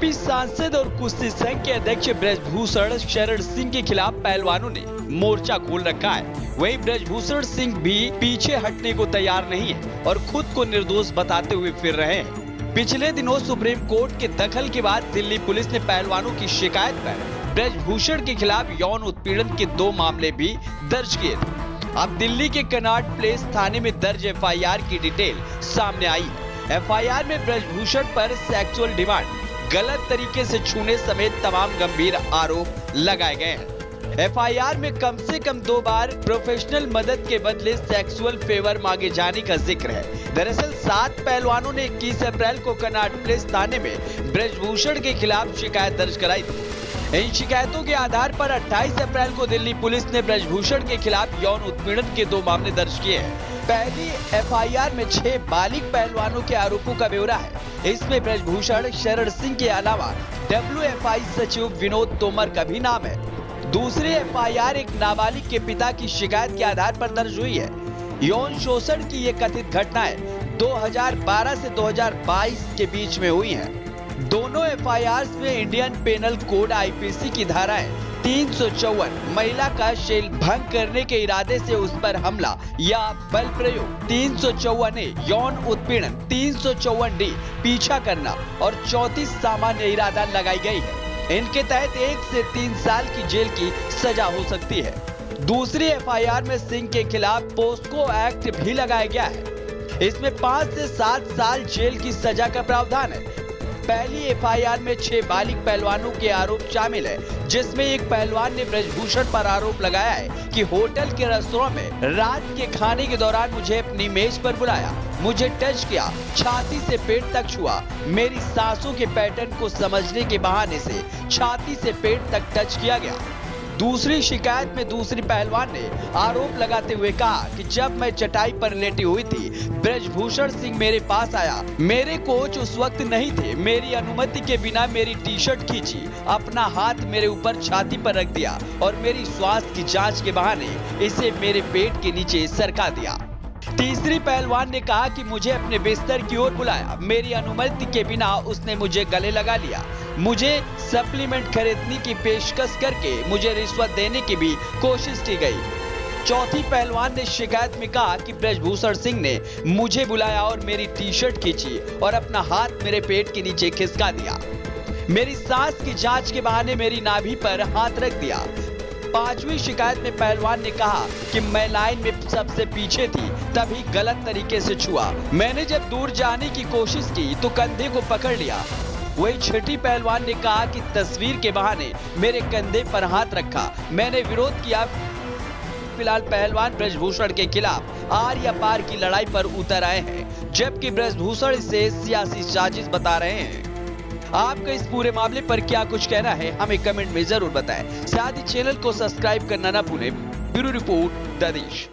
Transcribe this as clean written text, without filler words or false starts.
UP सांसद और कुश्ती संघ के अध्यक्ष ब्रजभूषण शरण सिंह के खिलाफ पहलवानों ने मोर्चा खोल रखा है। वहीं ब्रजभूषण सिंह भी पीछे हटने को तैयार नहीं है और खुद को निर्दोष बताते हुए फिर रहे हैं। पिछले दिनों सुप्रीम कोर्ट के दखल के बाद दिल्ली पुलिस ने पहलवानों की शिकायत पर ब्रजभूषण के खिलाफ यौन उत्पीड़न के 2 मामले भी दर्ज किए थे। अब दिल्ली के कनॉट प्लेस थाने में दर्ज एफआईआर की डिटेल सामने आई। एफआईआर में ब्रजभूषण पर सेक्सुअल डिमांड, गलत तरीके से छूने समेत तमाम गंभीर आरोप लगाए गए हैं। एफआईआर में कम से कम 2 बार प्रोफेशनल मदद के बदले सेक्सुअल फेवर मांगे जाने का जिक्र है। दरअसल 7 पहलवानों ने 21 अप्रैल को कनॉट प्लेस थाने में ब्रजभूषण के खिलाफ शिकायत दर्ज कराई थी। इन शिकायतों के आधार पर 28 अप्रैल को दिल्ली पुलिस ने ब्रजभूषण के खिलाफ यौन उत्पीड़न के 2 मामले दर्ज किए हैं। पहली एफआईआर में 6 बालिग पहलवानों के आरोपों का ब्यौरा है। इसमें ब्रजभूषण शरण सिंह के अलावा डब्ल्यूएफआई सचिव विनोद तोमर का भी नाम है। दूसरी एफआईआर एक नाबालिग के पिता की शिकायत के आधार पर दर्ज हुई है। यौन शोषण की ये कथित घटनाएं 2012 से 2022 के बीच में हुई हैं। दोनों एफआईआर में इंडियन पेनल कोड आईपीसी की धाराएं 354 महिला का शैल भंग करने के इरादे से उस पर हमला या बल प्रयोग, 354A यौन उत्पीड़न, 354D पीछा करना और 34 सामान्य इरादा लगाई गई है। इनके तहत 1 से 3 साल की जेल की सजा हो सकती है। दूसरी एफआईआर में सिंह के खिलाफ पोस्को एक्ट भी लगाया गया है। इसमें 5 से 7 साल जेल की सजा का प्रावधान है। पहली एफआईआर में 6 बालिग पहलवानों के आरोप शामिल है, जिसमें एक पहलवान ने ब्रजभूषण पर आरोप लगाया है कि होटल के रेस्तरां में रात के खाने के दौरान मुझे अपनी मेज पर बुलाया, मुझे टच किया, छाती से पेट तक छुआ, मेरी सांसों के पैटर्न को समझने के बहाने से छाती से पेट तक टच किया गया। दूसरी शिकायत में दूसरी पहलवान ने आरोप लगाते हुए कहा कि जब मैं चटाई पर लेटी हुई थी, ब्रजभूषण सिंह मेरे पास आया। मेरे कोच उस वक्त नहीं थे। मेरी अनुमति के बिना मेरी टी-शर्ट खींची, अपना हाथ मेरे ऊपर छाती पर रख दिया और मेरी स्वास्थ्य की जांच के बहाने इसे मेरे पेट के नीचे सरका दिया। तीसरी पहलवान ने कहा कि मुझे अपने बिस्तर की ओर बुलाया, मेरी अनुमति के बिना उसने मुझे गले लगा लिया, मुझे सप्लीमेंट खरीदने की पेशकश करके मुझे रिश्वत देने की भी कोशिश की गई। चौथी पहलवान ने शिकायत में कहा कि ब्रजभूषण सिंह ने मुझे बुलाया और मेरी टी-शर्ट खींची और अपना हाथ मेरे पेट के नीचे खिसका दिया, मेरी सांस की जांच के बहाने मेरी नाभि पर हाथ रख दिया। 5वीं शिकायत में पहलवान ने कहा कि मैं लाइन में सबसे पीछे थी, तभी गलत तरीके से छुआ। मैंने जब दूर जाने की कोशिश की तो कंधे को पकड़ लिया। वही 6ठी पहलवान ने कहा कि तस्वीर के बहाने मेरे कंधे पर हाथ रखा, मैंने विरोध किया। फिलहाल पहलवान ब्रजभूषण के खिलाफ आर या पार की लड़ाई पर उतर आए हैं, जबकि ब्रजभूषण इसे सियासी साजिश बता रहे हैं। आपका इस पूरे मामले पर क्या कुछ कहना है, हमें कमेंट में जरूर बताएं। साथ ही चैनल को सब्सक्राइब करना ना भूलें। ब्यूरो रिपोर्ट द देश।